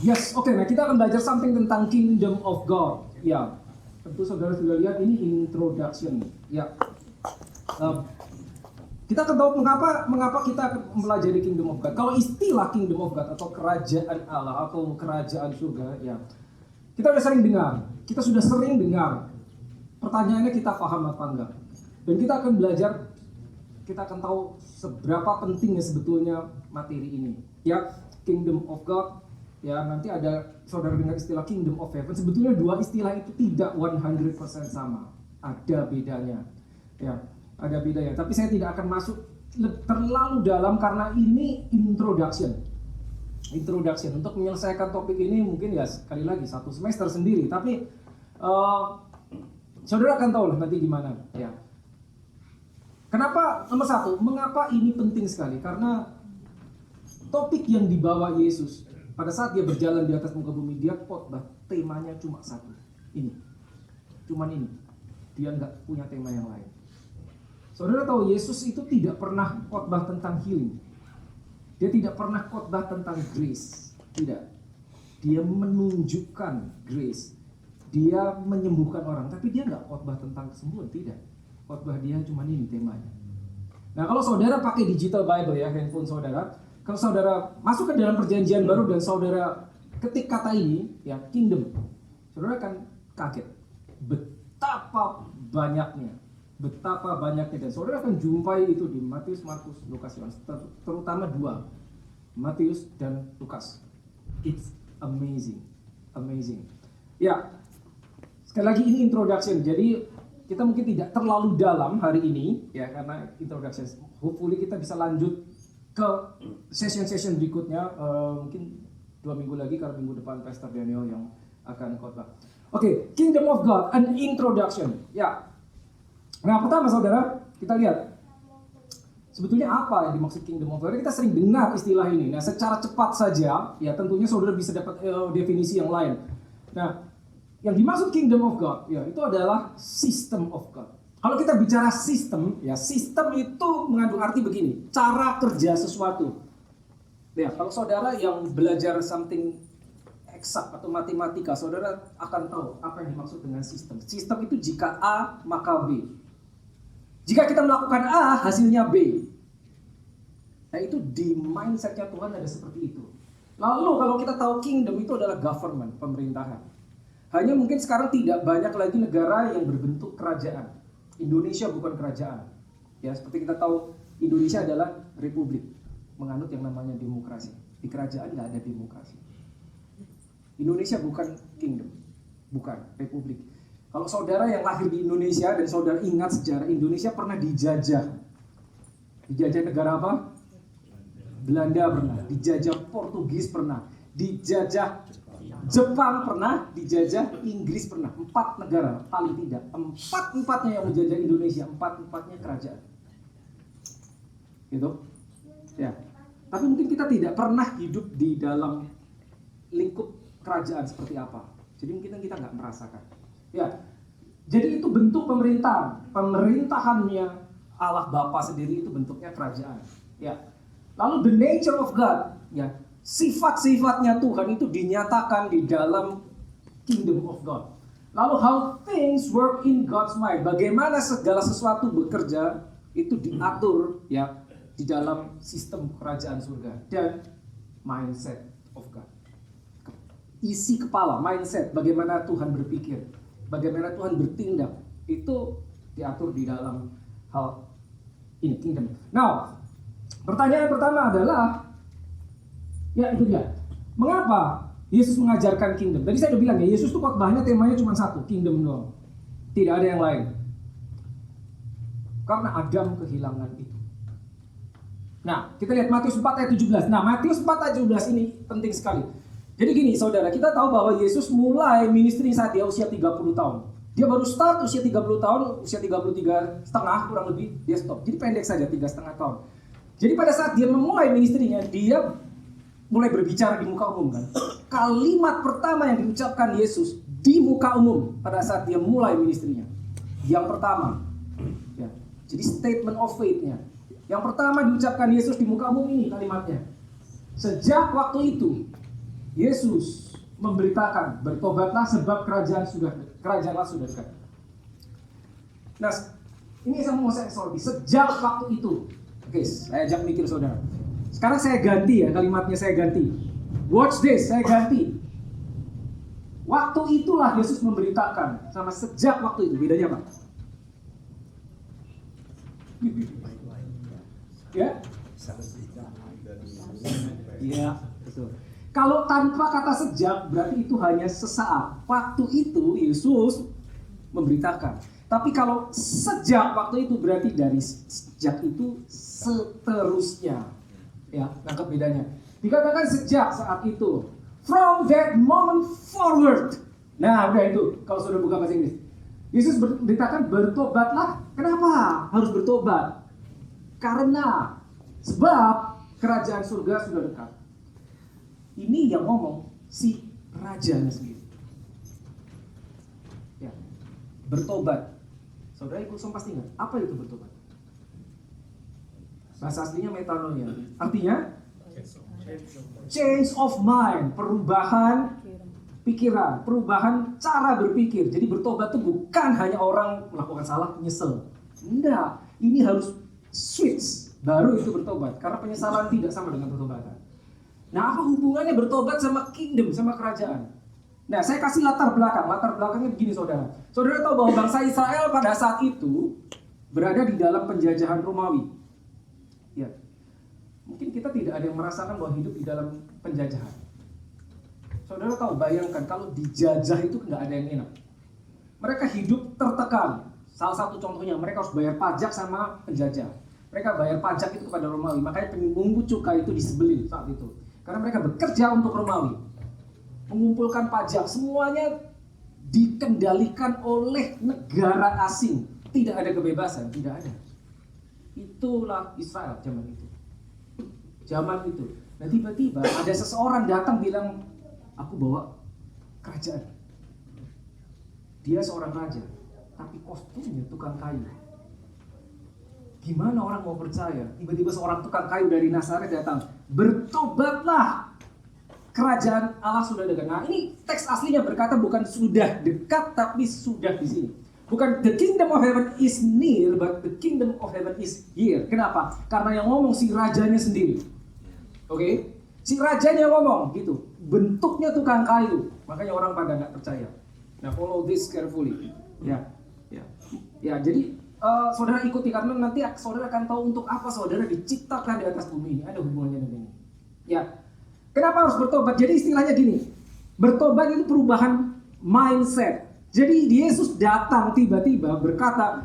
Yes, oke. Nah, kita akan belajar something tentang Kingdom of God. Ya, tentu saudara sudah lihat ini introduction. Ya, kita akan tahu mengapa kita akan mempelajari Kingdom of God. Kalau istilah Kingdom of God atau kerajaan Allah atau kerajaan surga, ya, kita sudah sering dengar. Kita sudah sering dengar. Pertanyaannya kita paham apa enggak? Dan kita akan belajar. Kita akan tahu seberapa pentingnya sebetulnya materi ini. Ya, Kingdom of God. Ya, nanti ada saudara dengar istilah Kingdom of Heaven. Sebetulnya dua istilah itu tidak 100% sama. Ada bedanya. Ya, ada bedanya. Tapi saya tidak akan masuk terlalu dalam karena ini introduction. Introduction. Untuk menyelesaikan topik ini mungkin ya sekali lagi satu semester sendiri. Tapi saudara akan tahu lah nanti gimana. Ya. Kenapa? Nomor satu, mengapa ini penting sekali? Karena topik yang dibawa Yesus pada saat dia berjalan di atas muka bumi, dia khotbah, temanya cuma satu. Ini. Cuman ini. Dia nggak punya tema yang lain. Saudara tahu Yesus itu tidak pernah khotbah tentang healing. Dia tidak pernah khotbah tentang grace. Tidak. Dia menunjukkan grace. Dia menyembuhkan orang. Tapi dia nggak khotbah tentang kesembuhan. Tidak. Khotbah dia cuma ini temanya. Nah, kalau saudara pakai digital Bible ya, handphone saudara, kalau saudara masuk ke dalam perjanjian baru dan saudara ketik kata ini, ya kingdom, saudara akan kaget betapa banyaknya, dan saudara akan jumpai itu di Matius, Markus, Lukas, Yohanes, terutama dua, Matius dan Lukas. It's amazing. Ya, sekali lagi ini introduction, jadi kita mungkin tidak terlalu dalam hari ini, ya karena introduction. Hopefully kita bisa lanjut ke session berikutnya, mungkin 2 minggu lagi karena minggu depan Pastor Daniel yang akan khotbah. Oke, Kingdom of God, an introduction. Ya. Nah, pertama saudara, kita lihat sebetulnya apa yang dimaksud Kingdom of God. Kita sering dengar istilah ini. Nah, secara cepat saja, ya tentunya saudara bisa dapat definisi yang lain. Nah, yang dimaksud Kingdom of God, ya itu adalah system of God. Kalau kita bicara sistem, ya sistem itu mengandung arti begini, cara kerja sesuatu. Ya, kalau saudara yang belajar something eksak atau matematika, saudara akan tahu apa yang dimaksud dengan sistem. Sistem itu jika A maka B. Jika kita melakukan A, hasilnya B. Nah, itu di mindsetnya Tuhan ada seperti itu. Lalu kalau kita tahu kingdom itu adalah government, pemerintahan. Hanya mungkin sekarang tidak banyak lagi negara yang berbentuk kerajaan. Indonesia bukan kerajaan. Ya, seperti kita tahu Indonesia adalah republik, menganut yang namanya demokrasi. Di kerajaan nggak ada demokrasi. Indonesia bukan kingdom, bukan republik. Kalau saudara yang lahir di Indonesia dan saudara ingat sejarah Indonesia pernah dijajah. Dijajah negara apa? Belanda pernah, dijajah Portugis pernah, dijajah Jepang pernah, dijajah Inggris pernah. 4 negara paling tidak. 4-4-nya yang menjajah Indonesia, 4-4-nya kerajaan. Gitu. Ya. Tapi mungkin kita tidak pernah hidup di dalam lingkup kerajaan seperti apa. Jadi mungkin kita nggak merasakan. Ya. Jadi itu bentuk pemerintahan. Pemerintahannya Allah Bapa sendiri itu bentuknya kerajaan. Ya. Lalu the nature of God, ya. Sifat-sifatnya Tuhan itu dinyatakan di dalam Kingdom of God. Lalu how things work in God's mind. Bagaimana segala sesuatu bekerja itu diatur ya di dalam sistem kerajaan surga dan mindset of God. Isi kepala, mindset, bagaimana Tuhan berpikir, bagaimana Tuhan bertindak, itu diatur di dalam hal ini kingdom. Now, pertanyaan pertama adalah ya itu dia. Mengapa Yesus mengajarkan kingdom? Tadi saya udah bilang ya, Yesus tuh khotbahnya temanya cuma satu, kingdom doang. Tidak ada yang lain. Karena Adam kehilangan itu. Nah, kita lihat Matius 4 ayat 17. Nah, Matius 4 ayat 17 ini penting sekali. Jadi gini saudara, kita tahu bahwa Yesus mulai ministry saat dia usia 30 tahun. Dia baru start usia 30 tahun, usia 33 setengah kurang lebih, dia stop. Jadi pendek saja, 3,5 tahun. Jadi pada saat dia memulai ministrinya, dia mulai berbicara di muka umum kan. Kalimat pertama yang diucapkan Yesus di muka umum pada saat dia mulai ministrinya. Yang pertama, ya, jadi statement of faith-nya. Yang pertama diucapkan Yesus di muka umum ini kalimatnya. Sejak waktu itu, Yesus memberitakan, bertobatlah sebab kerajaanlah sudah dekat. Nah, ini yang mau saya soroti. Sejak waktu itu, oke, saya ajak mikir saudara. Sekarang saya ganti ya, kalimatnya saya ganti. Watch this, saya ganti. Waktu itulah Yesus memberitakan, sama sejak waktu itu, bedanya apa? Ya? Iya, betul. Kalau tanpa kata sejak, berarti itu hanya sesaat. Waktu itu Yesus memberitakan. Tapi kalau sejak waktu itu, berarti dari sejak itu seterusnya. Ya, nangkep bedanya. Dikatakan sejak saat itu. From that moment forward. Nah, udah itu. Kalau sudah buka bahasa Inggris. Yesus beritakan bertobatlah. Kenapa harus bertobat? Karena sebab kerajaan surga sudah dekat. Ini yang ngomong si rajanya sendiri. Ya. Bertobat. Saudara ikut pasti ingat, apa itu bertobat? Bahasa aslinya metanoia. Artinya change of mind, perubahan pikiran, perubahan cara berpikir. Jadi bertobat itu bukan hanya orang melakukan salah nyesel. Enggak, ini harus switch, baru itu bertobat. Karena penyesalan tidak sama dengan pertobatan. Nah, apa hubungannya bertobat sama kingdom, sama kerajaan? Nah, saya kasih latar belakang. Latar belakangnya begini, saudara. Saudara tahu bahwa bangsa Israel pada saat itu berada di dalam penjajahan Romawi. Ya, mungkin kita tidak ada yang merasakan bahwa hidup di dalam penjajahan. Saudara tahu, bayangkan kalau dijajah itu nggak ada yang enak. Mereka hidup tertekan. Salah satu contohnya, mereka harus bayar pajak sama penjajah. Mereka bayar pajak itu kepada Romawi. Makanya pemungut cukai itu disebelin saat itu. Karena mereka bekerja untuk Romawi. Mengumpulkan pajak. Semuanya dikendalikan oleh negara asing. Tidak ada kebebasan. Tidak ada. Itulah Israel zaman itu. Zaman itu. Nah, tiba-tiba ada seseorang datang bilang, aku bawa kerajaan. Dia seorang raja. Tapi kostumnya tukang kayu. Gimana orang mau percaya? Tiba-tiba seorang tukang kayu dari Nazaret datang. Bertobatlah, kerajaan Allah sudah dekat. Nah, ini teks aslinya berkata bukan sudah dekat, tapi sudah di sini. Bukan the kingdom of heaven is near, but the kingdom of heaven is here. Kenapa? Karena yang ngomong si rajanya sendiri. Oke? Si rajanya ngomong gitu. Bentuknya tukang kayu. Makanya orang pada nggak percaya. Nah, follow this carefully. Ya, jadi saudara ikuti, karena nanti saudara akan tahu untuk apa saudara diciptakan di atas bumi ini. Ada hubungannya dengan ini. Ya, kenapa harus bertobat? Jadi istilahnya gini, bertobat itu perubahan mindset. Jadi Yesus datang tiba-tiba berkata,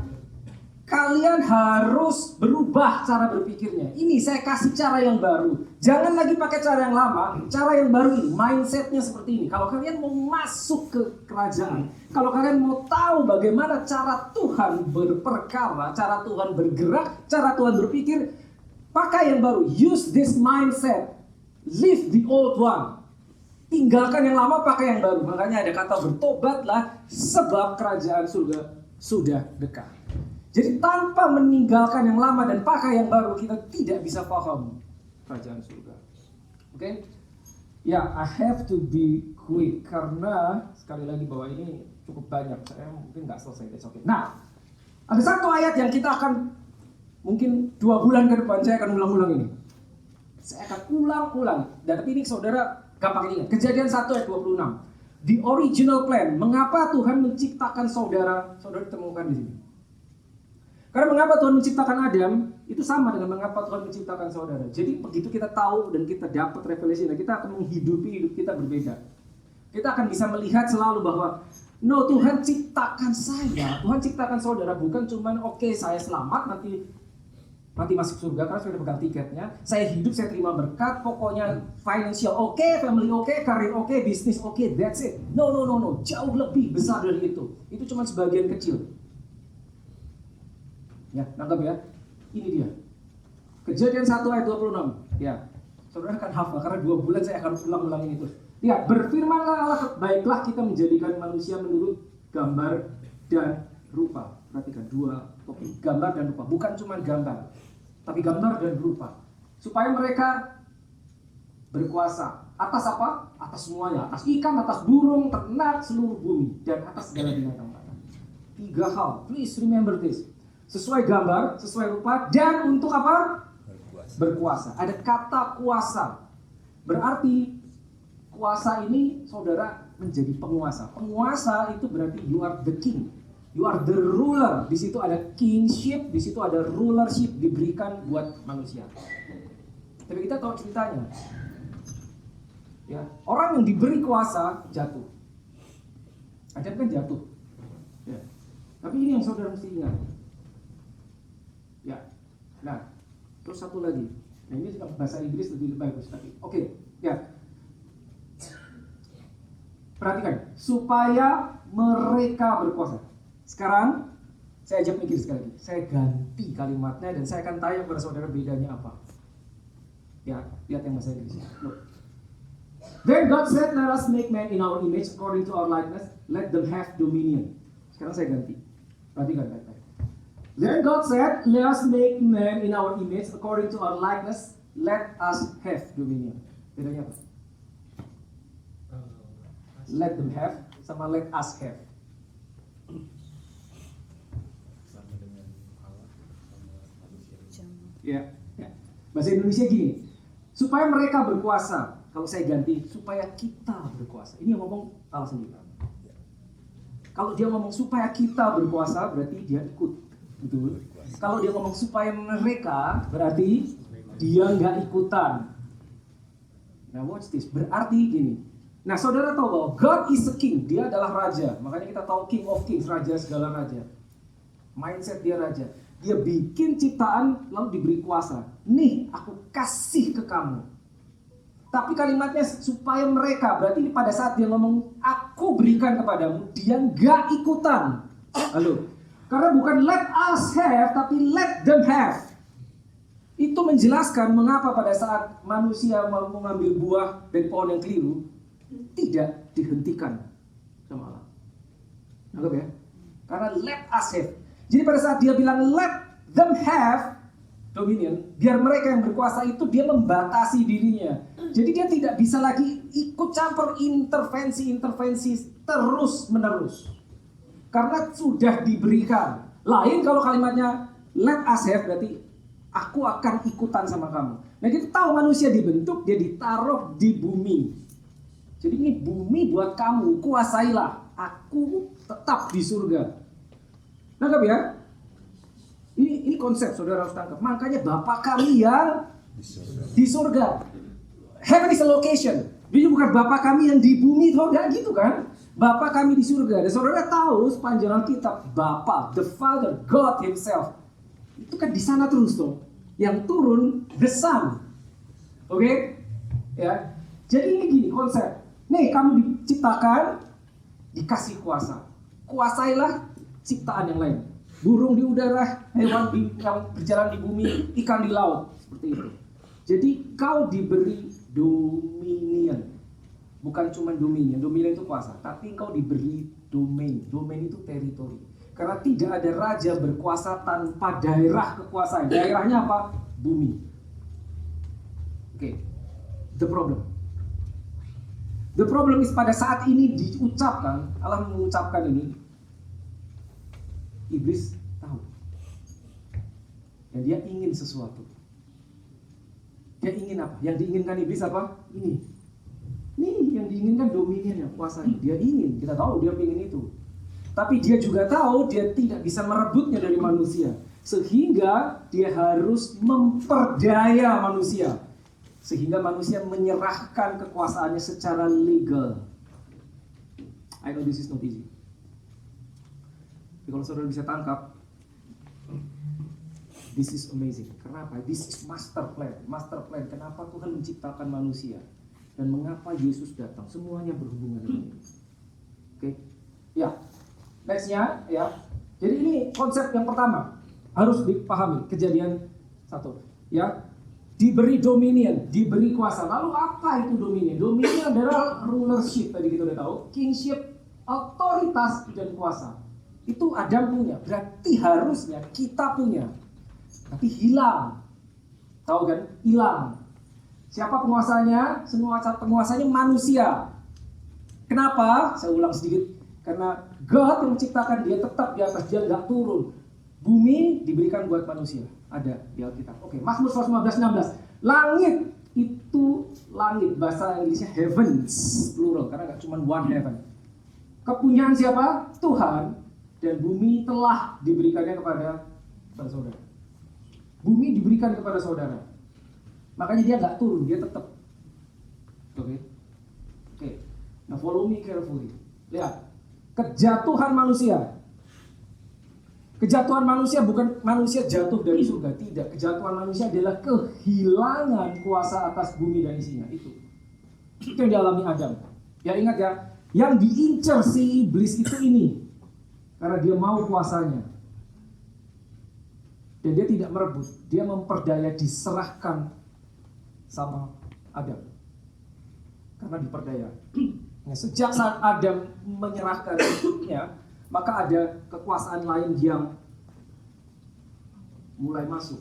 kalian harus berubah cara berpikirnya. Ini saya kasih cara yang baru. Jangan lagi pakai cara yang lama. Cara yang baru ini, mindsetnya seperti ini. Kalau kalian mau masuk ke kerajaan, kalau kalian mau tahu bagaimana cara Tuhan berperkara, cara Tuhan bergerak, cara Tuhan berpikir, pakai yang baru. Use this mindset. Leave the old one. Tinggalkan yang lama, pakai yang baru. Makanya ada kata bertobatlah sebab kerajaan surga sudah dekat. Jadi tanpa meninggalkan yang lama dan pakai yang baru, kita tidak bisa paham kerajaan surga. Oke? Ya, I have to be quick karena sekali lagi bahwa ini cukup banyak. Saya mungkin nggak selesai besok. Nah, ada satu ayat yang kita akan mungkin 2 bulan ke depan saya akan ulang-ulang ini. Saya akan ulang-ulang. Dan tapi ini saudara gampang ingat. Kejadian 1 ayat 26. The original plan. Mengapa Tuhan menciptakan saudara temukan di sini. Karena mengapa Tuhan menciptakan Adam, itu sama dengan mengapa Tuhan menciptakan saudara. Jadi begitu kita tahu dan kita dapat revelasi, kita akan menghidupi hidup kita berbeda. Kita akan bisa melihat selalu bahwa no, Tuhan ciptakan saya, Tuhan ciptakan saudara bukan cuman oke, saya selamat nanti masuk surga karena sudah pegang tiketnya. Saya hidup, saya terima berkat, pokoknya financial oke, family oke, karir oke, bisnis oke, that's it. No, jauh lebih besar dari itu. Itu cuma sebagian kecil. Ya, nangkap ya. Ini dia. Kejadian 1 ayat 26. Ya. Saudara akan hafal karena 2 bulan saya akan ulang-ulang ini terus. Ya, berfirmanlah Allah, baiklah kita menjadikan manusia menurut gambar dan rupa. Perhatikan 2 topik, gambar dan rupa. Bukan cuma gambar, tapi gambar dan rupa. Supaya mereka berkuasa Atas apa? Atas semuanya. Atas ikan, atas burung, ternak, seluruh bumi. Dan atas segala binatang tanah. 3 hal. Please remember this. Sesuai gambar, sesuai rupa, dan untuk apa? Berkuasa. Ada kata kuasa. Berarti kuasa ini saudara menjadi penguasa. Penguasa itu berarti you are the king. You are the ruler. Di situ ada kingship, di situ ada rulership diberikan buat manusia. Tapi kita tahu ceritanya. Ya, orang yang diberi kuasa jatuh. Adam kan jatuh. Ya. Tapi ini yang saudara mesti ingat. Ya. Nah, terus satu lagi. Nah, ini juga bahasa Inggris lebih bagus tapi oke. Ya. Perhatikan, supaya mereka berkuasa. Sekarang saya ajak mikir sekali lagi. Saya ganti kalimatnya dan saya akan tanya kepada saudara bedanya apa. Ya, lihat yang bahasa Inggris. Look. Then God said, let us make man in our image according to our likeness. Let them have dominion. Sekarang saya ganti. Perhatikan baik-baik. Then God said, let us make man in our image according to our likeness. Let us have dominion. Bedanya apa? Let them have sama let us have. Sama dengan Allah sama manusia. Ya. Bahasa Indonesia gini. Supaya mereka berkuasa. Kalau saya ganti, supaya kita berkuasa. Ini yang ngomong Allah sendiri. Kalau dia ngomong supaya kita berkuasa, berarti dia ikut. Betul. Kalau dia ngomong supaya mereka, berarti dia nggak ikutan. Nah, watch this. Berarti gini. Nah, saudara tahu bahwa God is a king. Dia adalah raja. Makanya kita tahu king of kings, raja segala raja. Mindset dia raja. Dia bikin ciptaan lalu diberi kuasa. Nih, aku kasih ke kamu. Tapi kalimatnya supaya mereka, berarti pada saat dia ngomong aku berikan kepadamu, dia nggak ikutan. Halo. Karena bukan let us have, tapi let them have. Itu menjelaskan mengapa pada saat manusia mau mengambil buah dari pohon yang keliru, tidak dihentikan sama Allah. Anggap ya? Karena let us have. Jadi pada saat dia bilang let them have dominion, biar mereka yang berkuasa itu dia membatasi dirinya. Jadi dia tidak bisa lagi ikut campur intervensi terus menerus. Karena sudah diberikan. Lain kalau kalimatnya let us have, berarti aku akan ikutan sama kamu. Nah kita tahu manusia dibentuk, dia ditaruh di bumi. Jadi ini bumi buat kamu, kuasailah. Aku tetap di surga. Nangkap ya? Ini konsep saudara harus tangkap. Makanya Bapa kami yang di surga. Heaven is a location. Jadi bukan Bapa kami yang di bumi, enggak gitu kan? Bapa kami di surga. Dan saudara tahu sepanjang Alkitab Bapa, the Father, God Himself, itu kan di sana terus tuh. Yang turun the Son. Oke? Ya. Jadi ini gini konsep. Nih kamu diciptakan, dikasih kuasa. Kuasailah ciptaan yang lain. Burung di udara, hewan yang berjalan di bumi, ikan di laut. Seperti itu. Jadi kau diberi dominion. Bukan cuma dominion itu kuasa. Tapi kau diberi domain. Domain itu teritori. Karena tidak ada raja berkuasa tanpa daerah kekuasaan. Daerahnya apa? Bumi. Oke. The problem. The problem is pada saat ini diucapkan, Allah mengucapkan ini, iblis tahu. Dan dia ingin sesuatu. Dia ingin apa? Yang diinginkan iblis apa? Ini yang diinginkan dominion, kuasa. Dia ingin, kita tahu dia ingin itu. Tapi dia juga tahu dia tidak bisa merebutnya dari manusia. Sehingga dia harus memperdaya manusia. Sehingga manusia menyerahkan kekuasaannya secara legal. I know this is not easy. Tapi kalau saudara bisa tangkap, this is amazing. Kenapa? This is master plan. Master plan. Kenapa Tuhan menciptakan manusia? Dan mengapa Yesus datang? Semuanya berhubungan dengan ini. Oke? Ya. Nextnya, ya. Jadi ini konsep yang pertama. Harus dipahami. Kejadian 1. Ya. Diberi dominion, diberi kuasa. Lalu apa itu dominion? Dominion adalah rulership. Tadi kita udah tahu. Kingship, otoritas, dan kuasa. Itu Adam punya. Berarti harusnya kita punya. Tapi hilang. Tahu kan? Hilang. Siapa penguasanya? Semua penguasanya manusia. Kenapa? Saya ulang sedikit. Karena God yang menciptakan dia tetap di atas, dia nggak turun. Bumi diberikan buat manusia. Ada di Alkitab. Oke, Mazmur 115:16. Langit itu langit, bahasa Inggrisnya heavens, plural, karena nggak cuma one heaven. Kepunyaan siapa? Tuhan. Dan bumi telah diberikannya kepada saudara. Bumi diberikan kepada saudara. Makanya dia nggak turun, dia tetap. Oke. Nah, follow me carefully. Lihat, kejatuhan manusia. Kejatuhan manusia bukan manusia jatuh dari surga, tidak. Kejatuhan manusia adalah kehilangan kuasa atas bumi dan isinya. Itu yang dialami Adam. Ya ingat ya, yang diincar si iblis itu ini. Karena dia mau kuasanya. Dan dia tidak merebut, dia memperdaya, diserahkan sama Adam. Karena diperdaya. Nah, sejak saat Adam menyerahkan hidupnya, maka ada kekuasaan lain yang mulai masuk.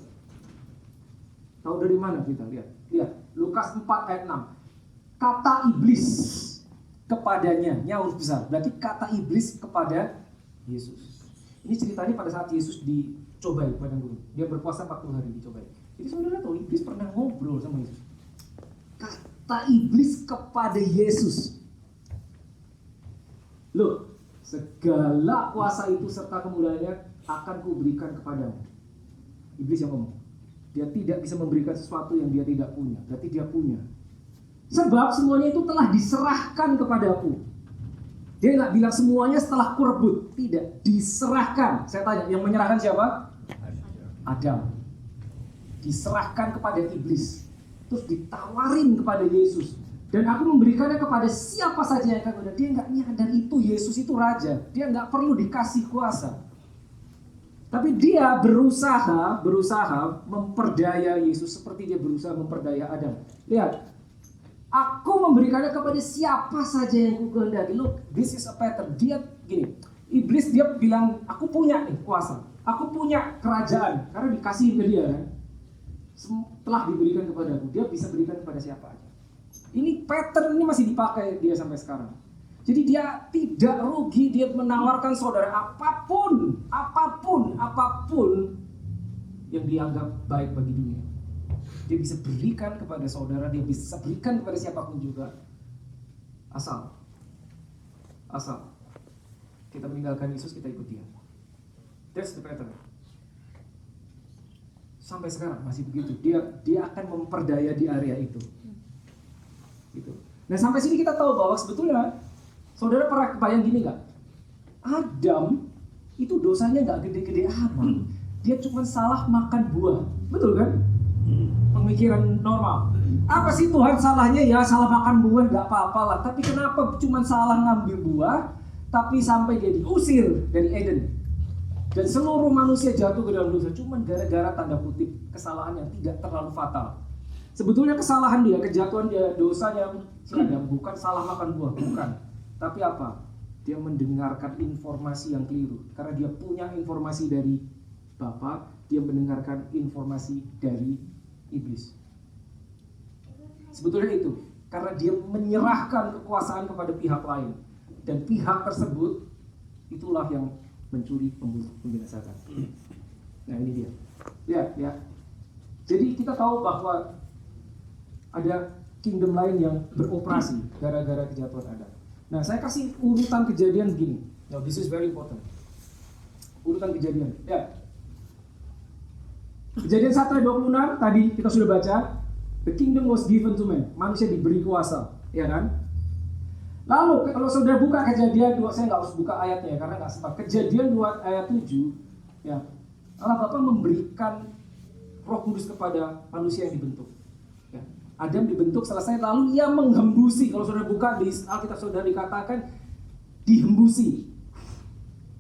Tahu dari mana kita lihat? Lihat, Lukas 4 ayat 6. Kata iblis kepadanya, nya huruf besar. Berarti kata iblis kepada Yesus. Ini ceritanya pada saat Yesus dicobai pada gunung. Dia berpuasa 40 hari dicobai. Jadi saudara tahu iblis pernah ngobrol sama Yesus. Kata iblis kepada Yesus. Loh, segala kuasa itu serta kemuliaannya akan kuberikan kepadamu. Iblis yang ngomong. Dia tidak bisa memberikan sesuatu yang dia tidak punya. Berarti dia punya. Sebab semuanya itu telah diserahkan kepadaku. Dia nggak bilang semuanya setelah kurebut. Tidak, diserahkan. Saya tanya, yang menyerahkan siapa? Adam. Diserahkan kepada iblis. Terus ditawarin kepada Yesus. Dan aku memberikannya kepada siapa saja yang akan. Dia nggak nyadar itu Yesus itu raja. Dia nggak perlu dikasih kuasa. Tapi dia berusaha memperdaya Yesus seperti dia berusaha memperdaya Adam. Lihat. Aku memberikannya kepada siapa saja yang kukehendaki. Look, this is a pattern. Dia gini, iblis dia bilang, aku punya nih kuasa. Aku punya kerajaan. Karena dikasih ke dia kan. Telah diberikan kepada aku. Dia bisa berikan kepada siapa aja. Ini pattern ini masih dipakai dia sampai sekarang. Jadi dia tidak rugi. Dia menawarkan saudara apapun yang dianggap baik bagi dunia. Dia bisa berikan kepada saudara, dia bisa berikan kepada siapapun juga. Asal kita meninggalkan Yesus, kita ikut dia. That's the pattern. Sampai sekarang masih begitu. Dia akan memperdaya di area itu. Gitu. Nah sampai sini kita tahu bahwa sebetulnya saudara pernah kebayang gini nggak? Adam itu dosanya nggak gede-gede amat. Dia cuma salah makan buah, betul kan? Pemikiran normal. Apa sih Tuhan salahnya? Ya salah makan buah nggak apa-apa lah. Tapi kenapa cuma salah ngambil buah, tapi sampai dia diusir dari Eden? Dan seluruh manusia jatuh ke dalam dosa cuma gara-gara tanda kutip kesalahan yang tidak terlalu fatal. Sebetulnya kesalahan dia, kejatuhan dia, dosanya Adam bukan salah makan buah, bukan. Tapi apa? Dia mendengarkan informasi yang keliru. Karena dia punya informasi dari Bapa, dia mendengarkan informasi dari iblis. Sebetulnya itu karena dia menyerahkan kekuasaan kepada pihak lain, dan pihak tersebut itulah yang mencuri, membunuh, membinasakan. Nah ini dia. Lihat ya. Jadi kita tahu bahwa ada kingdom lain yang beroperasi gara-gara kejatuhan Adam. Nah saya kasih urutan kejadian begini. Now this is very important. Urutan kejadian. Ya. Kejadian 1 ayat 26 tadi kita sudah baca. The kingdom was given to man. Manusia diberi kuasa, ya kan? Lalu kalau sudah buka kejadian 2, saya nggak harus buka ayatnya ya, karena nggak sempat. Kejadian 2 ayat 7, ya. Allah Bapa memberikan Roh Kudus kepada manusia yang dibentuk. Ya. Adam dibentuk selesai, lalu ia menghembusi. Kalau sudah buka di Alkitab sudah dikatakan dihembusi,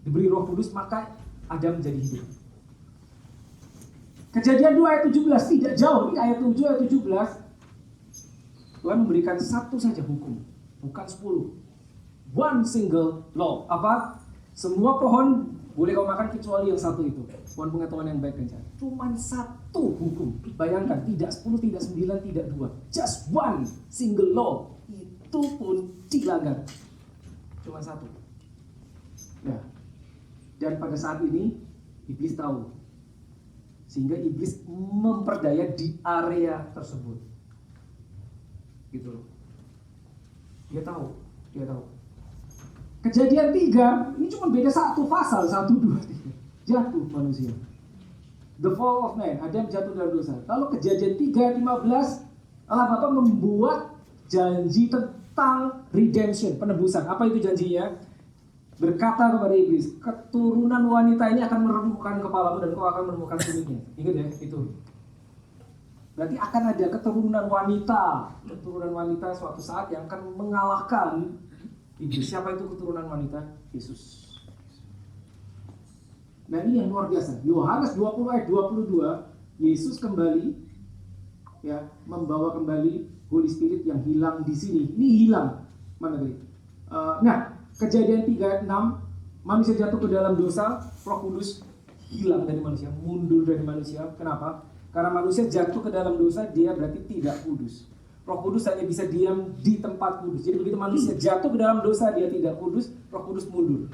diberi Roh Kudus, maka Adam menjadi hidup. Kejadian 2 ayat 17, tidak jauh, ini ayat 7 ayat 17. Tuhan memberikan satu saja hukum, bukan 10. One single law. Apa? Semua pohon boleh kau makan kecuali yang satu itu, pohon pengetahuan yang baik dan jahat. Cuman satu satu hukum. Bayangkan, tidak 10, tidak 9, tidak 2. Just one single law. Itu pun dilanggar. Cuma satu. Ya. Dan pada saat ini, iblis tahu. Sehingga iblis memperdaya di area tersebut. Gitu loh. Dia tahu. Kejadian 3, ini cuma beda satu pasal, 1, 2, 3. Jatuh manusia. The fall of man, Adam jatuh dalam dosa. Lalu kejadian 3, 15, Allah Bapa membuat janji tentang redemption, penebusan. Apa itu janjinya? Berkata kepada iblis, keturunan wanita ini akan meremukkan kepalamu dan kau akan meremukkan kulitnya. Ingat ya, itu. Berarti akan ada keturunan wanita suatu saat yang akan mengalahkan iblis. Siapa itu keturunan wanita? Yesus. Nah ini yang luar biasa. Yohanes 20 ayat 22, Yesus kembali ya, membawa kembali Holy Spirit yang hilang di sini. Ini hilang. Mana tadi? Nah, kejadian 3 ayat 6, manusia jatuh ke dalam dosa, Roh Kudus hilang dari manusia, mundur dari manusia. Kenapa? Karena manusia jatuh ke dalam dosa, dia berarti tidak kudus. Roh Kudus hanya bisa diam di tempat kudus. Jadi begitu manusia jatuh ke dalam dosa, dia tidak kudus, Roh Kudus mundur.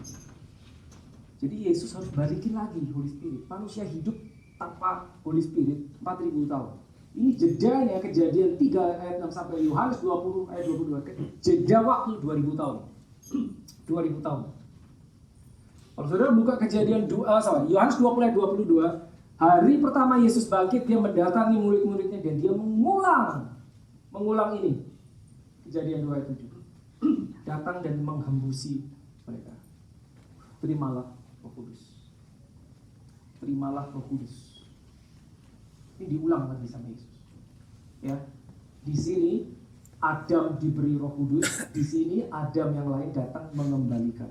Jadi Yesus harus balikin lagi Holy Spirit. Manusia hidup tanpa Holy Spirit 4.000 tahun. Ini jedanya kejadian 3 ayat 6 sampai Yohanes 20 ayat 22. Jeda waktu 2000 tahun. 2000 tahun. Kalau saudara buka kejadian Yohanes 20 ayat 22, hari pertama Yesus bangkit, dia mendatangi murid-muridnya dan dia mengulang ini. Kejadian 2 ayat 7. Datang dan menghembusi mereka. Terimalah Roh Kudus. Terimalah Roh Kudus. Ini diulang lagi sama Yesus. Ya. Di sini Adam diberi Roh Kudus, di sini Adam yang lain datang mengembalikan.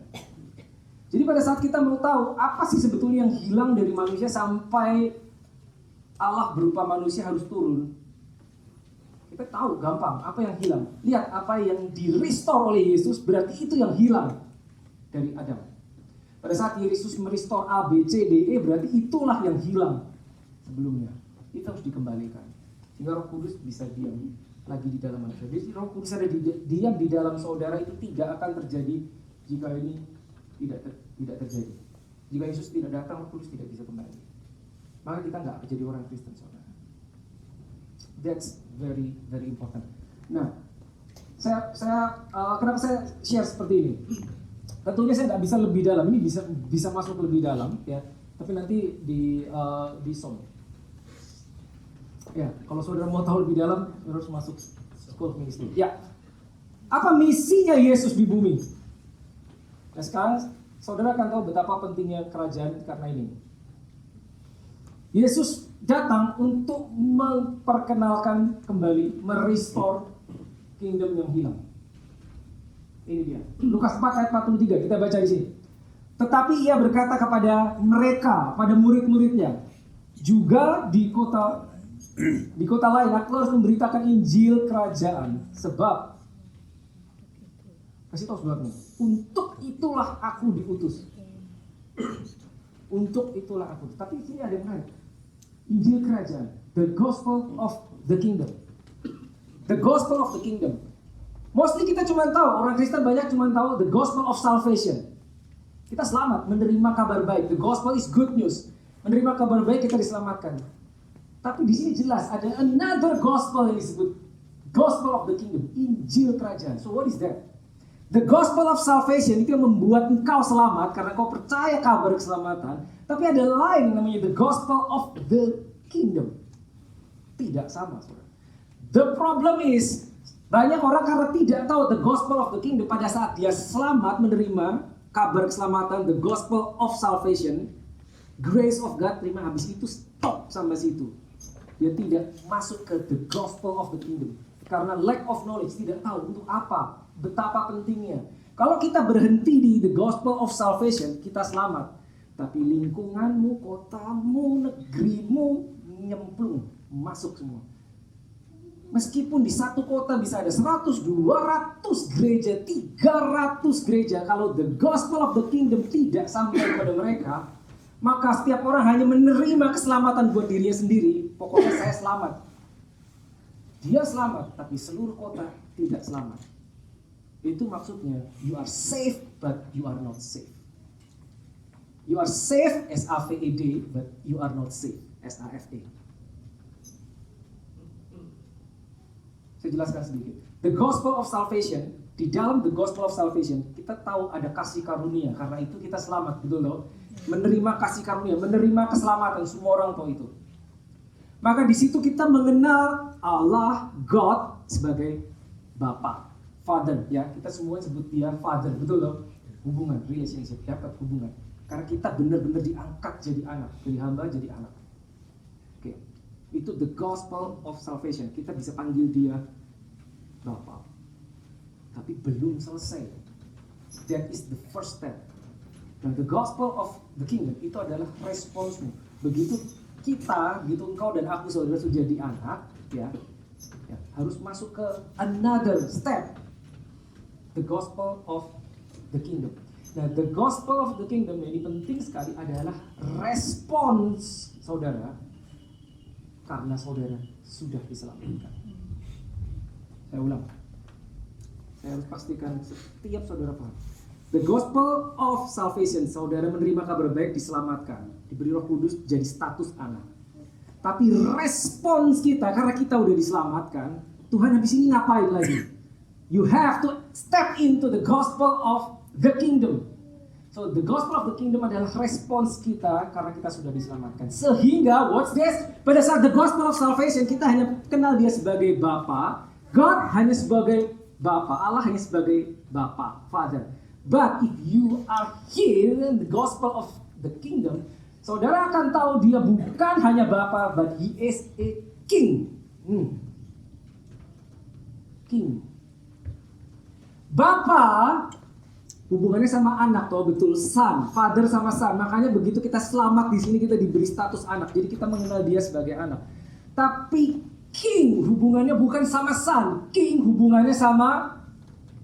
Jadi pada saat kita mau tahu apa sih sebetulnya yang hilang dari manusia sampai Allah berupa manusia harus turun, kita tahu gampang apa yang hilang. Lihat apa yang di-restore oleh Yesus, berarti itu yang hilang dari Adam. Pada saat Yesus merestore A, B, C, D, E, berarti itulah yang hilang sebelumnya. Itu harus dikembalikan. Sehingga Roh Kudus bisa diam lagi di dalam manusia. Jadi Roh Kudus ada diam di dalam saudara, itu tidak akan terjadi jika ini tidak terjadi. Jika Yesus tidak datang, Roh Kudus tidak bisa kembali. Maka kita nggak menjadi orang Kristen, saudara. That's very very important. Nah, kenapa saya share seperti ini? Tentunya saya nggak bisa lebih dalam, ini bisa masuk lebih dalam ya, tapi nanti di Zoom. Ya, kalau saudara mau tahu lebih dalam, harus masuk School of Ministry. Ya, apa misinya Yesus di bumi? Nah sekarang saudara akan tahu betapa pentingnya kerajaan karena ini. Yesus datang untuk memperkenalkan kembali, merestore kingdom yang hilang. Ini dia. Lukas 4 ayat 43, kita baca di sini. Tetapi ia berkata kepada mereka, pada murid-muridnya, juga di kota lain aku harus memberitakan Injil kerajaan, sebab kasih tahu sebabnya. Untuk itulah aku diutus. Untuk itulah aku. Tapi di sini ada yang lain. Injil kerajaan, the gospel of the kingdom. The gospel of the kingdom. Mostly kita cuma tahu, orang Kristen banyak cuma tahu the gospel of salvation. Kita selamat, menerima kabar baik. The gospel is good news. Menerima kabar baik kita diselamatkan. Tapi di sini jelas ada another gospel yang disebut gospel of the kingdom, Injil kerajaan. So what is that? The gospel of salvation itu yang membuat engkau selamat karena kau percaya kabar keselamatan. Tapi ada lain namanya the gospel of the kingdom. Tidak sama, saudara. The problem is banyak orang karena tidak tahu the gospel of the kingdom, pada saat dia selamat menerima kabar keselamatan, the gospel of salvation, grace of God, terima, habis itu stop sampai situ. Dia tidak masuk ke the gospel of the kingdom karena lack of knowledge, tidak tahu untuk apa, betapa pentingnya. Kalau kita berhenti di the gospel of salvation, kita selamat. Tapi lingkunganmu, kotamu, negerimu nyemplung, masuk semua. Meskipun di satu kota bisa ada 100, 200 gereja, 300 gereja, kalau the gospel of the kingdom tidak sampai kepada mereka, maka setiap orang hanya menerima keselamatan buat dirinya sendiri. Pokoknya saya selamat. Dia selamat, tapi seluruh kota tidak selamat. Itu maksudnya, you are safe, but you are not safe. You are safe, S-A-V-E-D, but you are not safe, S-A-F-E. Saya jelaskan sedikit. The gospel of salvation, di dalam the gospel of salvation, kita tahu ada kasih karunia. Karena itu kita selamat, betul loh. Menerima kasih karunia, menerima keselamatan, semua orang tahu itu. Maka di situ kita mengenal Allah, God, sebagai Bapa, Father. Ya, kita semua sebut dia Father, betul loh. Hubungan, relationship, dapat hubungan. Karena kita benar-benar diangkat jadi anak, dari hamba jadi anak. Oke, itu the gospel of salvation. Kita bisa panggil dia Bapa. Tapi belum selesai. That is the first step. Dan the gospel of the kingdom itu adalah responsmu. Begitu kita, gitu engkau dan aku saudara sudah jadi anak, ya, harus masuk ke another step. The gospel of the kingdom. Nah, the gospel of the kingdom ini penting sekali adalah respons saudara karena saudara sudah diselamatkan. Saya ulang. Saya harus pastikan setiap saudara paham. The gospel of salvation, saudara menerima kabar baik, diselamatkan, diberi Roh Kudus, jadi status anak. Tapi respons kita, karena kita udah diselamatkan, Tuhan habis ini ngapain lagi? You have to step into the gospel of the kingdom. So the gospel of the kingdom adalah respons kita karena kita sudah diselamatkan. Sehingga, what's this? Pada saat the gospel of salvation, kita hanya kenal dia sebagai Bapa, God hanya sebagai Bapa, Allah hanya sebagai Bapa, Father. But if you are here in the gospel of the kingdom, saudara akan tahu dia bukan hanya Bapa, but he is a king. King. Bapa hubungannya sama anak, toh betul, son, father sama son. Makanya begitu kita selamat di sini kita diberi status anak. Jadi kita mengenal dia sebagai anak. Tapi king hubungannya bukan sama son. King hubungannya sama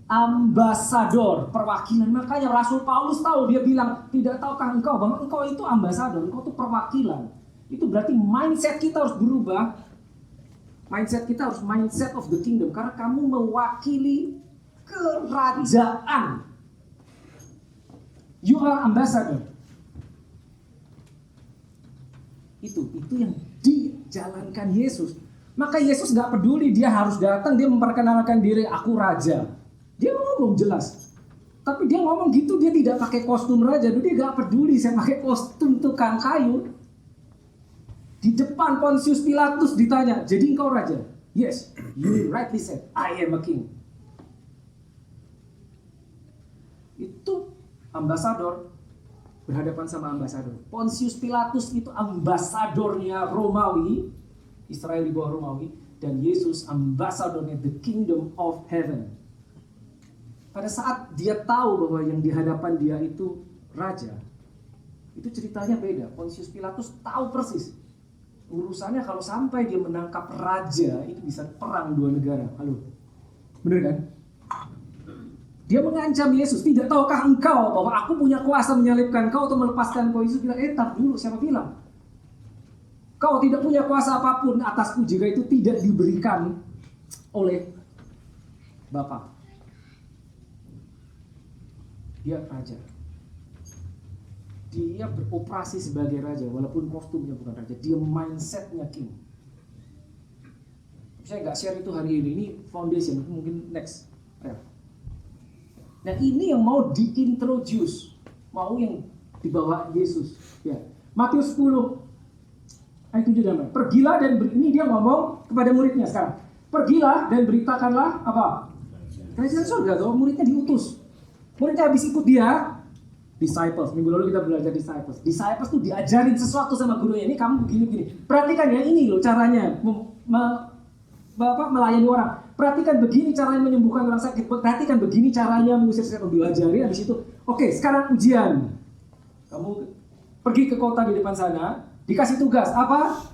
ambasador, perwakilan. Makanya Rasul Paulus tahu, dia bilang, tidak tahukah engkau bahwa engkau itu ambasador, engkau itu perwakilan. Itu berarti mindset kita harus berubah. Mindset kita harus mindset of the kingdom, karena kamu mewakili kerajaan. You are ambassador. Itu yang dijalankan Yesus. Maka Yesus gak peduli, dia harus datang, dia memperkenalkan diri, aku raja. Dia ngomong jelas. Tapi dia ngomong gitu, dia tidak pakai kostum raja. Dia gak peduli saya pakai kostum tukang kayu. Di depan Pontius Pilatus ditanya, jadi engkau raja? Yes, you rightly said, I am a king. Itu ambasador berhadapan sama ambasador. Pontius Pilatus itu ambasadornya Romawi, Israel di bawah Romawi, dan Yesus ambasadornya the kingdom of heaven. Pada saat dia tahu bahwa yang di hadapan dia itu raja, itu ceritanya beda. Pontius Pilatus tahu persis urusannya kalau sampai dia menangkap raja, itu bisa perang dua negara. Halo, bener kan? Dia mengancam Yesus, tidak tahukah engkau bahwa aku punya kuasa menyalibkan kau atau melepaskan kau? Yesus bilang, tak dulu, siapa bilang? Kau tidak punya kuasa apapun atasku jika itu tidak diberikan oleh Bapa. Dia raja. Dia beroperasi sebagai raja, walaupun kostumnya bukan raja. Dia mindsetnya king. Saya nggak share itu hari ini. Ini foundation, mungkin next. Nah ini yang mau diintroduce, mau yang dibawa Yesus. Ya. Matius 10 ayat 7 dan 8. Pergilah dan ini dia ngomong kepada muridnya sekarang. Pergilah dan beritakanlah apa? Kerajaan surga. Tuh muridnya diutus. Muridnya habis ikut dia, disciples. Minggu lalu kita belajar disciples. Disciples tuh diajarin sesuatu sama gurunya. Ini kamu begini-begini. Perhatikan ya, ini loh caranya melayani orang. Perhatikan begini caranya menyembuhkan orang sakit. Perhatikan begini caranya mengusir setan. Diajarin habis itu. Oke, sekarang ujian. Kamu pergi ke kota di depan sana, dikasih tugas apa?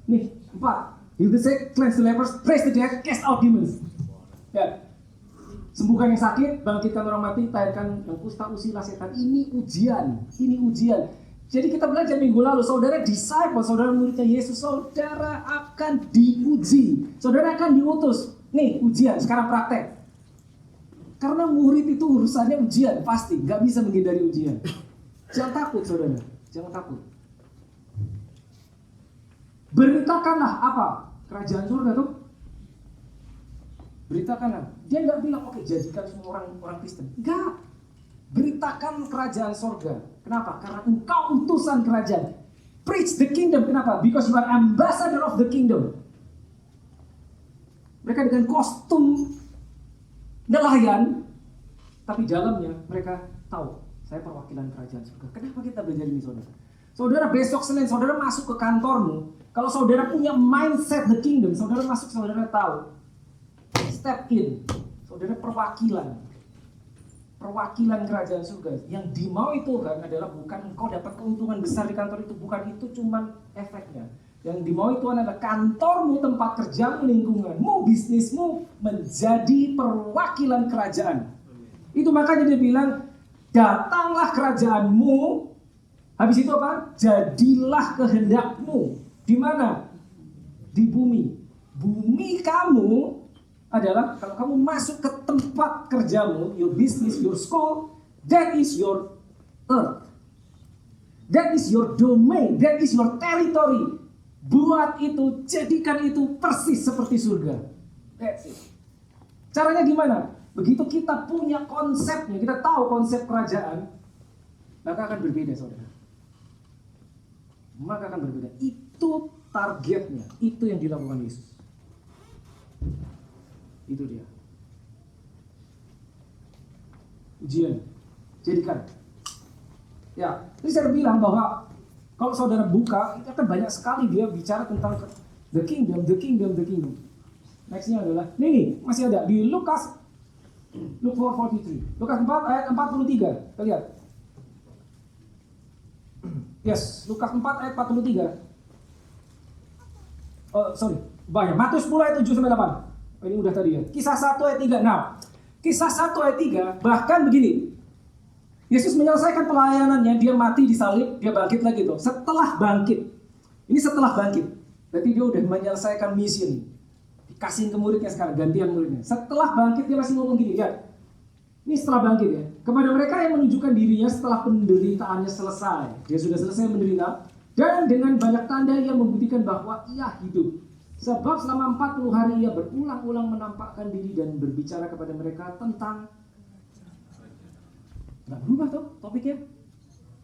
Nih, 4. You will say, cleanse the lepers, praise the dead, cast out demons. Ya. Sembuhkan yang sakit, bangkitkan orang mati, tahirkan yang kusta, usirlah setan. Ini ujian, ini ujian. Jadi kita belajar minggu lalu, saudara disciple, saudara muridnya Yesus, saudara akan diuji, saudara akan diutus. Nih ujian, sekarang praktek. Karena murid itu urusannya ujian, pasti, gak bisa menghindari ujian. Jangan takut saudara, jangan takut. Beritakanlah apa? Kerajaan surga tuh. Beritakanlah. Dia nggak bilang oke jadikan semua orang Kristen. Enggak. Beritakan kerajaan surga. Kenapa? Karena engkau utusan kerajaan. Preach the kingdom. Kenapa? Because you are ambassador of the kingdom. Mereka dengan kostum nelayan, tapi dalamnya mereka tahu saya perwakilan kerajaan surga. Kenapa kita belajar ini saudara? Saudara besok Senin saudara masuk ke kantormu. Kalau saudara punya mindset the kingdom, saudara masuk saudara tahu. Step in, saudara perwakilan kerajaan surga. Yang dimau Tuhan adalah bukan engkau dapat keuntungan besar di kantor itu, bukan itu cuman efeknya. Yang dimau Tuhan adalah kantormu, tempat kerjamu, lingkunganmu, bisnismu menjadi perwakilan kerajaan. Itu makanya dia bilang, datanglah kerajaanmu. Habis itu apa? Jadilah kehendakmu. Di mana? Di bumi. Bumi kamu adalah kalau kamu masuk ke tempat kerjamu, your business, your school, that is your earth. That is your domain, that is your territory. Buat itu, jadikan itu persis seperti surga. That's it. Caranya gimana? Begitu kita punya konsepnya, kita tahu konsep kerajaan, maka akan berbeda saudara. Maka akan berbeda. Itu targetnya, itu yang dilakukan Yesus. Itu dia. Ujian. Jadikan. Ya, jadi saya bilang bahwa kalau saudara buka, itu akan banyak sekali dia bicara tentang the kingdom, the kingdom, the kingdom. Nextnya adalah, ini masih ada di Lukas, Luke 4:43. Lukas 4 ayat 43. Kita lihat. Yes, Lukas 4 ayat 43. Oh, sorry. Banyak. Matius 10 ayat 7 sampai 8. Oh, ini udah tadi ya. Kisah 1 ayat 3. Nah, Kisah 1 ayat 3 bahkan begini. Yesus menyelesaikan pelayanannya, dia mati disalib, dia bangkit lagi tuh. Setelah bangkit. Ini setelah bangkit. Berarti dia udah menyelesaikan misi. Dikasihin ke muridnya sekarang, gantian muridnya. Setelah bangkit dia masih ngomong gini, lihat. Ini setelah bangkit ya. Kepada mereka yang menunjukkan dirinya setelah penderitaannya selesai. Dia sudah selesai menderita. Dan dengan banyak tanda ia membuktikan bahwa ia hidup. Sebab selama 40 hari ia berulang-ulang menampakkan diri dan berbicara kepada mereka tentang nggak berubah tuh topiknya.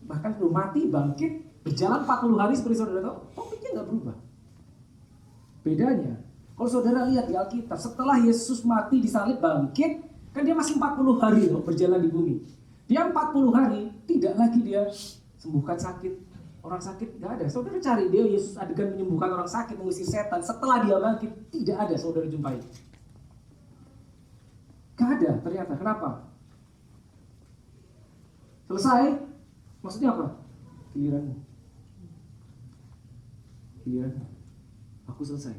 Bahkan belum mati, bangkit, berjalan 40 hari seperti saudara tahu, topiknya nggak berubah. Bedanya, kalau saudara lihat di Alkitab, setelah Yesus mati disalib bangkit, kan dia masih 40 hari loh berjalan di bumi. Dia 40 hari, tidak lagi dia sembuhkan sakit. Orang sakit gak ada. Saudara cari dia Yesus adegan menyembuhkan orang sakit, mengusir setan. Setelah dia bangkit, tidak ada saudara jumpai. Gak ada ternyata. Kenapa? Selesai. Maksudnya apa? Giliranmu. Giliranmu. Aku selesai.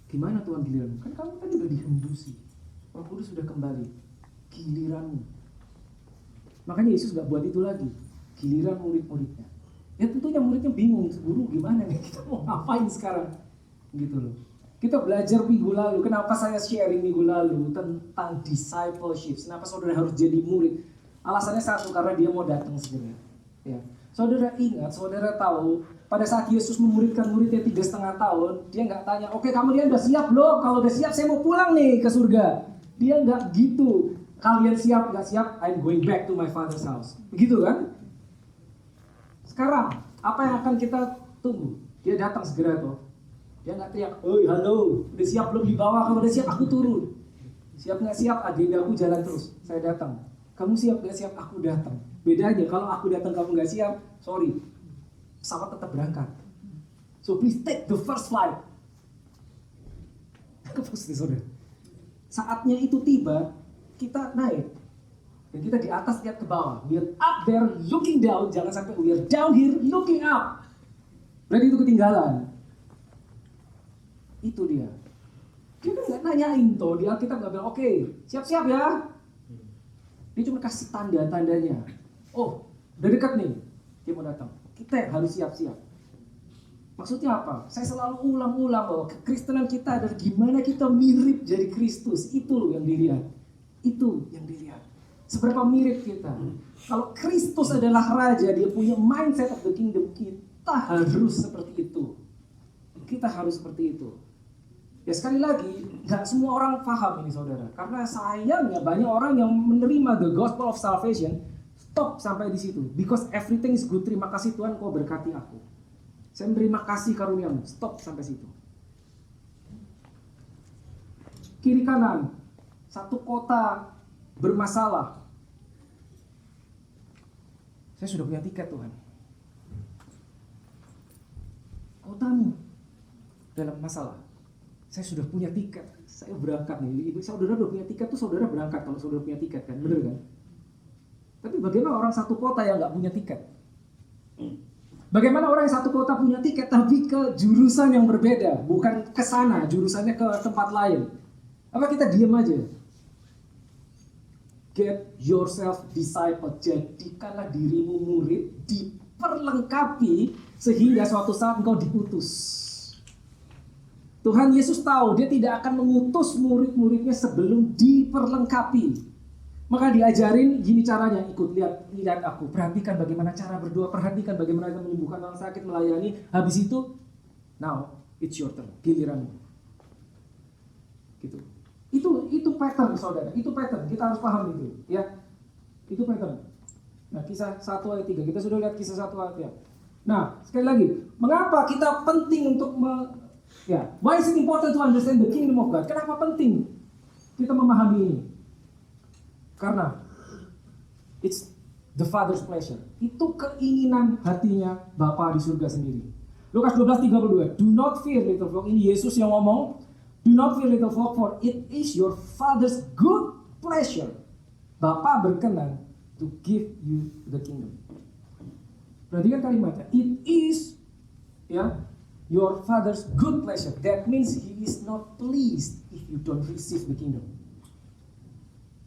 Gimana Tuhan giliranmu? Kan kamu tadi udah dihembusi. Roh Kudus sudah kembali. Giliranmu. Makanya Yesus gak buat itu lagi. Giliran murid-muridnya. Ya tentunya muridnya bingung. Guru gimana nih? Kita mau ngapain sekarang? Gitu loh. Kita belajar minggu lalu. Kenapa saya sharing minggu lalu tentang discipleship? Kenapa saudara harus jadi murid? Alasannya satu, karena dia mau datang segera. Ya. Saudara ingat, saudara tahu, pada saat Yesus memuridkan muridnya 3,5 tahun, dia nggak tanya, oke kamu udah siap loh? Kalau udah siap saya mau pulang nih ke surga. Dia nggak gitu. Kalian siap nggak siap? I'm going back to my father's house. Begitu kan? Sekarang, apa yang akan kita tunggu? Dia datang segera tuh. Dia nggak teriak, oi halo, udah siap belum di bawah? Kalau udah siap aku turun. Siap nggak siap? Agenda aku jalan terus. Saya datang. Kamu siap nggak siap? Aku datang. Bedanya kalau aku datang kamu nggak siap, sorry, pesawat tetap berangkat. So please take the first flight. Saatnya itu tiba, kita naik. Dan kita di atas lihat ke bawah. We are up there looking down. Jangan sampai we are down here looking up. Berarti itu ketinggalan. Itu dia. Dia kan nggak nanyain toh, di Alkitab nggak bilang, oke, siap-siap ya. Dia cuma kasih tanda-tandanya. Oh, udah dekat nih, dia mau datang. Kita harus siap-siap. Maksudnya apa? Saya selalu ulang-ulang bahwa kekristenan kita adalah gimana kita mirip jadi Kristus. Itu loh yang dilihat. Itu yang dilihat. Seberapa mirip kita. Kalau Kristus adalah Raja, dia punya mindset of the kingdom. Kita harus seperti itu. Kita harus seperti itu. Ya sekali lagi, gak semua orang paham ini saudara. Karena sayangnya banyak orang yang menerima the gospel of salvation, stop sampai di situ. Because everything is good. Terima kasih Tuhan kau berkati aku. Saya menerima kasih karuniamu. Stop sampai situ. Kiri kanan, satu kota bermasalah. Saya sudah punya tiket Tuhan. Kotamu dalam masalah. Saya sudah punya tiket. Saya berangkat nih. Saudara udah punya tiket tuh saudara berangkat kalau saudara punya tiket kan, bener kan? Tapi bagaimana orang satu kota yang nggak punya tiket? Bagaimana orang yang satu kota punya tiket tapi ke jurusan yang berbeda, bukan ke sana, jurusannya ke tempat lain? Apa kita diam aja? Get yourself disciple, jadikanlah dirimu murid, diperlengkapi sehingga suatu saat engkau diutus. Tuhan Yesus tahu dia tidak akan mengutus murid-muridnya sebelum diperlengkapi. Maka diajarin gini caranya, ikut lihat aku, perhatikan bagaimana cara berdoa, perhatikan bagaimana menyembuhkan orang sakit, melayani. Habis itu, now it's your turn, giliranmu. Gitu. Itu pattern saudara, itu pattern, kita harus paham itu, ya. Itu pattern. Nah, kisah 1 ayat 3, kita sudah lihat kisah 1 ayat 3. Nah, sekali lagi, mengapa kita penting untuk why is it important to understand the kingdom of God? Kenapa penting kita memahami ini? Karena it's the Father's pleasure. Itu keinginan hatinya Bapa di surga sendiri. Lukas 12:32. Do not fear little flock. Ini Yesus yang ngomong. Do not fear little flock, for it is your Father's good pleasure. Bapa berkenan to give you the kingdom. Perhatikan kalimatnya. It is your Father's good pleasure. That means He is not pleased if you don't receive the kingdom.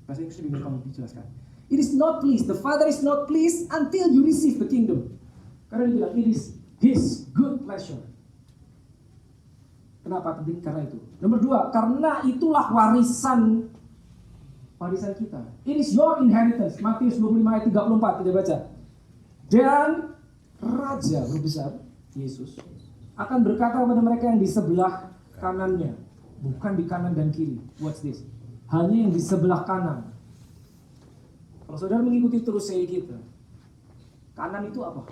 Bahasa Inggris lebih kamu dijelaskan. It is not pleased. The Father is not pleased until you receive the kingdom. Karena dia bilang, it is His good pleasure. Kenapa penting? Karena itu. Nomor 2, karena itulah warisan kita. It is your inheritance. Matius 25 ayat 34 kita baca. Dan Raja besar Yesus akan berkata kepada mereka yang di sebelah kanannya, bukan di kanan dan kiri. What's this? Hanya yang di sebelah kanan. Kalau saudara mengikuti terus saya kita, kanan itu apa?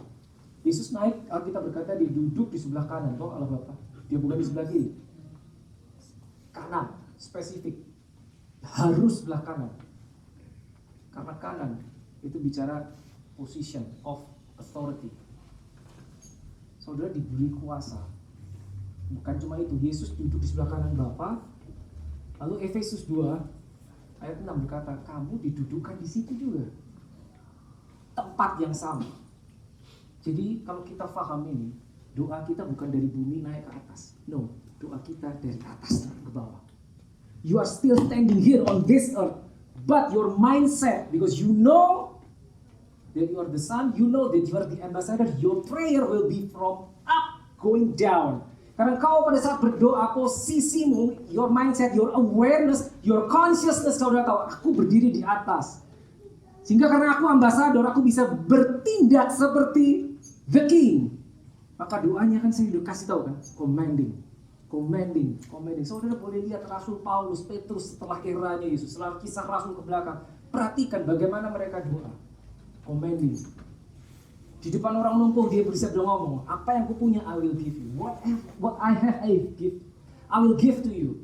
Yesus naik, Alkitab berkata dia duduk di sebelah kanan, toh Allah Bapa. Dia bukan di sebelah kiri. Kanan, spesifik. Harus sebelah kanan. Karena kanan itu bicara position of authority. Saudara diberi kuasa. Bukan cuma itu, Yesus duduk di sebelah kanan Bapa. Lalu Efesus 2 ayat 6 berkata, kamu didudukan di situ juga. Tempat yang sama. Jadi kalau kita paham ini, doa kita bukan dari bumi naik ke atas. No, doa kita dari atas ke bawah. You are still standing here on this earth, but your mindset, because you know that you are the son, you know that you are the ambassador, your prayer will be from up going down. Karena kau pada saat berdoa, posisimu, your mindset, your awareness, your consciousness, kau udah tahu, aku berdiri di atas. Sehingga karena aku ambasador, aku bisa bertindak seperti the king. Maka doanya kan saya udah kasih tahu kan, commanding. Saudara boleh lihat Rasul Paulus, Petrus setelah eranya Yesus, setelah kisah Rasul ke belakang. Perhatikan bagaimana mereka doa. Commanding. Di depan orang lumpuh dia bersabda ngomong, apa yang kupunya I will give you. What I have I will give to you.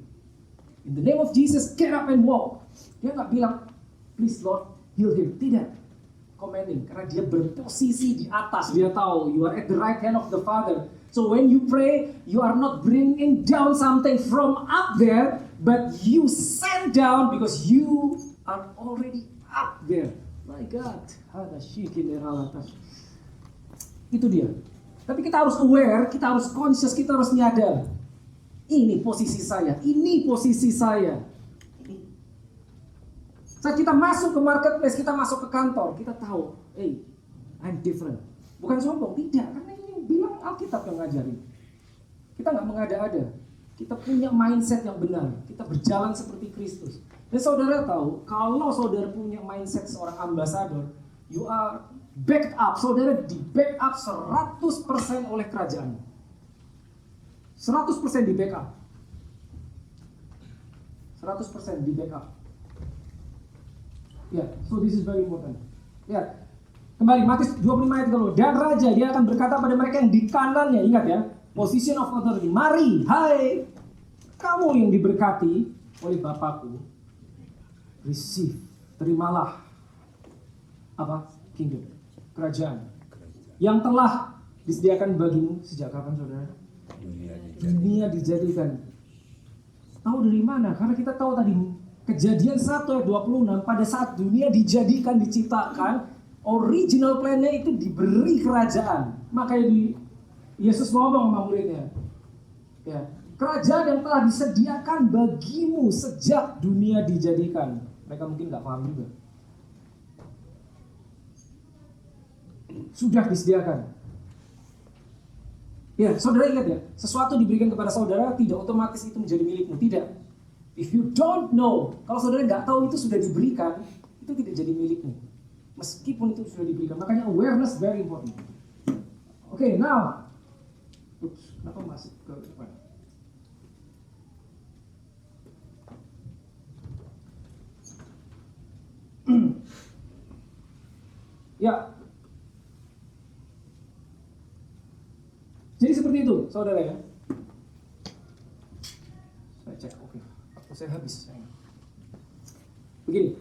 In the name of Jesus, get up and walk. Dia nggak bilang, please Lord, heal him. Tidak. Commanding. Karena dia berposisi di atas. Dia tahu, you are at the right hand of the Father. So when you pray, you are not bringing down something from up there, but you send down because you are already up there. My God. Itu dia. Tapi kita harus aware, kita harus conscious, kita harus nyadar. Ini posisi saya, ini posisi saya. Saat kita masuk ke marketplace, kita masuk ke kantor, kita tahu, hey, I'm different. Bukan sombong, tidak. Karena ini yang bilang Alkitab yang ngajarin. Kita nggak mengada-ada. Kita punya mindset yang benar. Kita berjalan seperti Kristus. Dan saudara tahu, kalau saudara punya mindset seorang ambasador, you are backed up. Saudara di backup 100% oleh kerajaan. 100% di backup. 100% di backup. Ya, so this is very important. Ya, kembali Matius 25 ayat 30. Dan raja dia akan berkata pada mereka yang di kanannya, ingat ya, position of authority. Mari, hai, kamu yang diberkati oleh Bapakku, receive, terimalah apa? Kingdom, kerajaan yang telah disediakan bagimu sejak kapan, saudara? Dunia dijadikan. Tahu dari mana? Karena kita tahu tadi Kejadian 1 ayat 26, pada saat dunia dijadikan, diciptakan, original plan-nya itu diberi kerajaan. Makanya Yesus ngomong sama muridnya, ya, kerajaan yang telah disediakan bagimu sejak dunia dijadikan. Mereka mungkin nggak paham juga. Sudah disediakan. Ya, saudara ingat ya, sesuatu diberikan kepada saudara tidak otomatis itu menjadi milikmu, tidak. If you don't know, kalau saudara nggak tahu itu sudah diberikan, itu tidak jadi milikmu. Meskipun itu sudah diberikan, makanya awareness very important. Oke, now, kenapa masuk ke depan? Ya. Jadi seperti itu, saudara ya. Saya cek, oke. Waktu saya habis. Begini.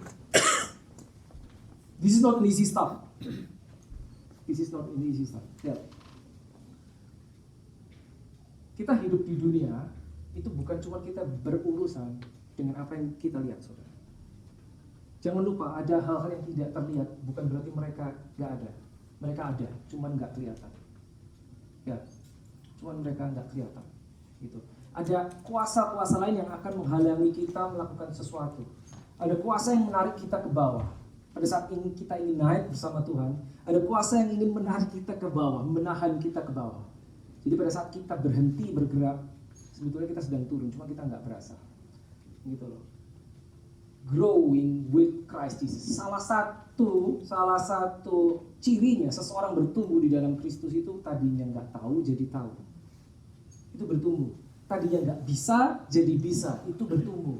This is not an easy stuff. This is not an easy stuff. Ya. Kita hidup di dunia, itu bukan cuma kita berurusan dengan apa yang kita lihat, saudara. Jangan lupa, ada hal-hal yang tidak terlihat, bukan berarti mereka nggak ada. Mereka ada, cuman nggak kelihatan. Ya. Cuman mereka nggak kelihatan, gitu. Ada kuasa-kuasa lain yang akan menghalangi kita melakukan sesuatu. Ada kuasa yang menarik kita ke bawah. Pada saat ini kita ingin naik bersama Tuhan, ada kuasa yang ingin menarik kita ke bawah, menahan kita ke bawah. Jadi pada saat kita berhenti bergerak, sebetulnya kita sedang turun, cuma kita nggak berasa, gitu loh. Growing with Christ Jesus. Salah satu cirinya seseorang bertumbuh di dalam Kristus itu tadinya nggak tahu jadi tahu. Itu bertumbuh. Tadinya nggak bisa jadi bisa, itu bertumbuh.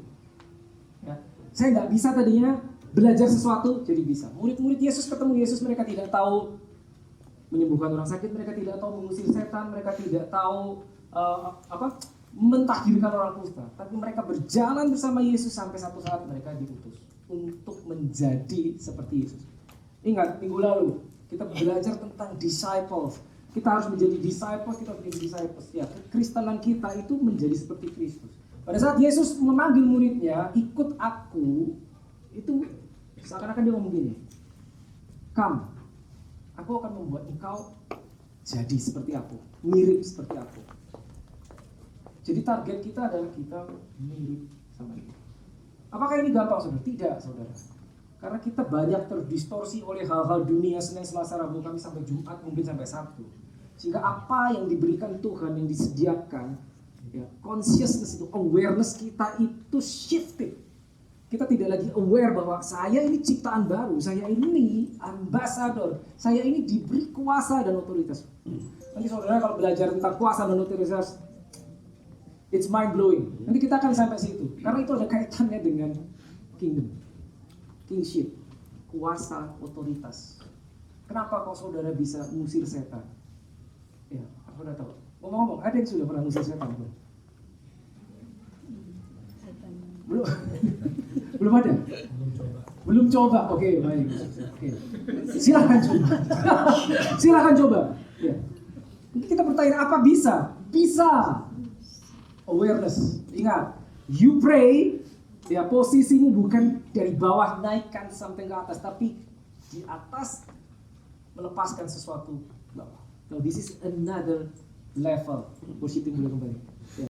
Ya. Saya nggak bisa tadinya belajar sesuatu jadi bisa. Murid-murid Yesus ketemu Yesus, mereka tidak tahu menyembuhkan orang sakit, mereka tidak tahu mengusir setan, mereka tidak tahu mentahdirkan orang kusta. Tapi mereka berjalan bersama Yesus sampai satu saat mereka diutus untuk menjadi seperti Yesus. Ingat, minggu lalu kita belajar tentang disciples. Kita harus menjadi disciples, kita harus menjadi disciples. Ya, kekristenan kita itu menjadi seperti Kristus. Pada saat Yesus memanggil muridnya, ikut aku, itu seakan-akan dia ngomong gini, come, aku akan membuat engkau jadi seperti aku, mirip seperti aku. Jadi target kita adalah kita mirip sama dia. Apakah ini gampang, saudara? Tidak, saudara. Karena kita banyak terdistorsi oleh hal-hal dunia, Senin, Selasa, Rabu, Kamis sampai Jumat, mungkin sampai Sabtu. Sehingga apa yang diberikan Tuhan, yang disediakan, ya, consciousness itu, awareness kita itu shifted. Kita tidak lagi aware bahwa saya ini ciptaan baru, saya ini ambassador, saya ini diberi kuasa dan otoritas. Nanti saudara kalau belajar tentang kuasa dan otoritas, it's mind blowing. Nanti kita akan sampai situ, karena itu ada kaitannya dengan kingdom, kingship, kuasa, otoritas. Kenapa kok saudara bisa mengusir setan? Ya, aku udah tahu. Ngomong-ngomong, ada yang sudah pernah mengusir setan? Belum? Belum ada? Belum coba. Oke, baik. Oke. Silakan coba. Silakan coba. Ya. Nanti kita bertanya, apa bisa? Bisa. Awareness. Ingat, you pray, ya, posisimu bukan dari bawah naikkan sampai ke atas, tapi di atas melepaskan sesuatu bawah. Now this is another level. Worshiping dulu kembali.